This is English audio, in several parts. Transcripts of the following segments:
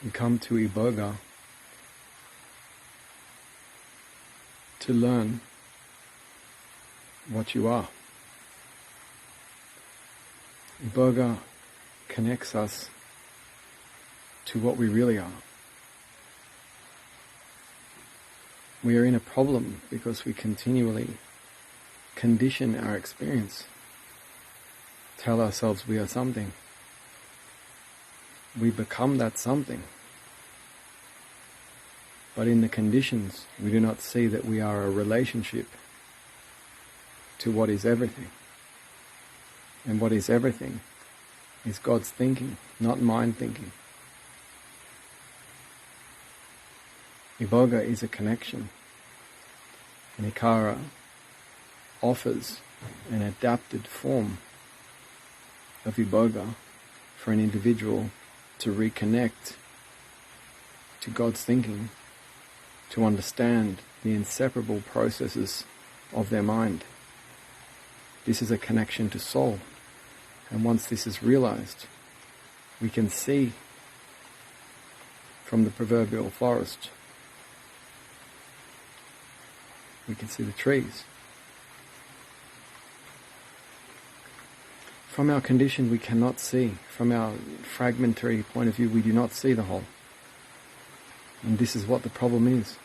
We come to Iboga to learn what you are. Iboga connects us to what we really are. We are in a problem because we continually condition our experience, tell ourselves we are something. We become that something. But in the conditions, we do not see that we are a relationship to what is everything. And what is everything is God's thinking, not mind thinking. Iboga is a connection. And Ikara offers an adapted form of Iboga for an individual to reconnect to God's thinking, to understand the inseparable processes of their mind. This is a connection to soul. And once this is realized, we can see from the proverbial forest. We can see the trees. From our condition, we cannot see. From our fragmentary point of view, we do not see the whole. And this is what the problem is.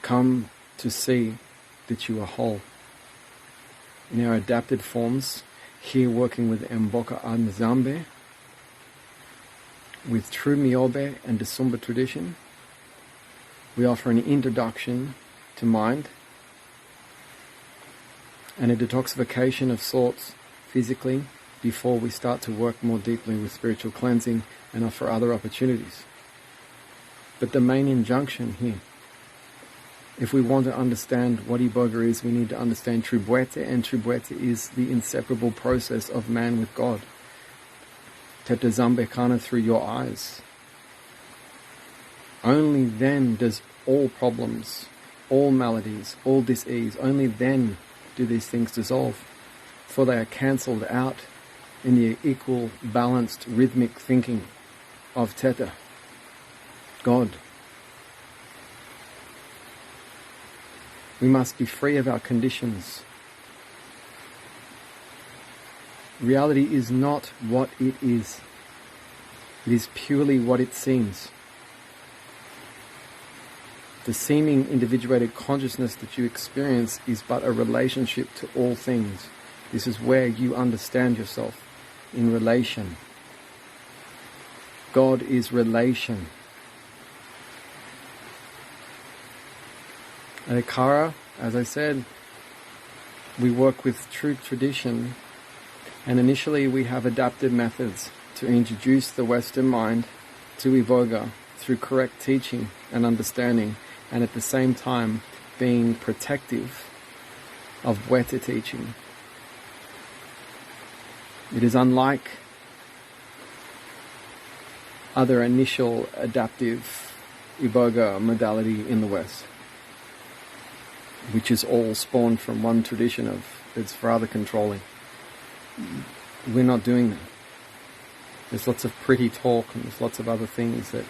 Come to see that you are whole. In our adapted forms, here working with Iboga and Nzambe, with true Myobe and Desumba tradition, we offer an introduction to mind and a detoxification of sorts physically before we start to work more deeply with spiritual cleansing and offer other opportunities. But the main injunction here, if we want to understand what Iboga is, we need to understand true Bwete, and true Bwete is the inseparable process of man with God. Teta Nzambe Kanas through your eyes. Only then does all problems, all maladies, all disease, only then do these things dissolve, for they are cancelled out in the equal, balanced, rhythmic thinking of Teta, God. We must be free of our conditions. Reality is not what it is. It is purely what it seems. The seeming individuated consciousness that you experience is but a relationship to all things. This is where you understand yourself, in relation. God is relation. At Ikara, as I said, we work with true tradition, and initially we have adapted methods to introduce the Western mind to Iboga through correct teaching and understanding, and at the same time being protective of Bwete teaching. It is unlike other initial adaptive Iboga modality in the West, which is all spawned from one tradition of it's rather controlling. We're not doing that. There's lots of pretty talk and there's lots of other things that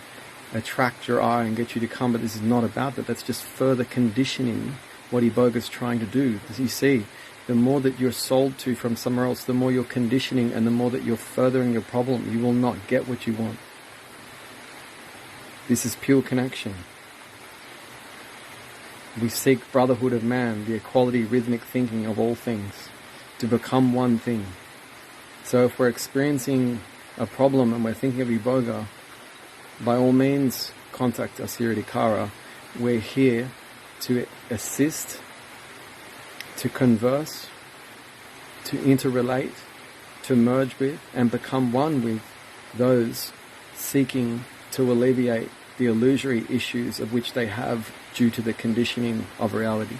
attract your eye and get you to come, but this is not about that. That's just further conditioning what Iboga's trying to do. As you see, the more that you're sold to from somewhere else, the more you're conditioning and the more that you're furthering your problem. You will not get what you want. This is pure connection. We seek brotherhood of man, the equality, rhythmic thinking of all things, to become one thing. So if we're experiencing a problem and we're thinking of Iboga, by all means contact us here at Ikara. We're here to assist, to converse, to interrelate, to merge with and become one with those seeking to alleviate the illusory issues of which they have due to the conditioning of reality.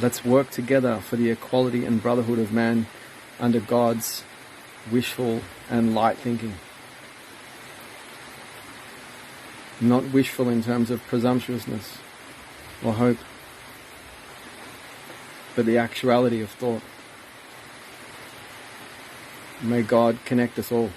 Let's work together for the equality and brotherhood of man under God's wishful and light thinking. Not wishful in terms of presumptuousness or hope, but the actuality of thought. May God connect us all.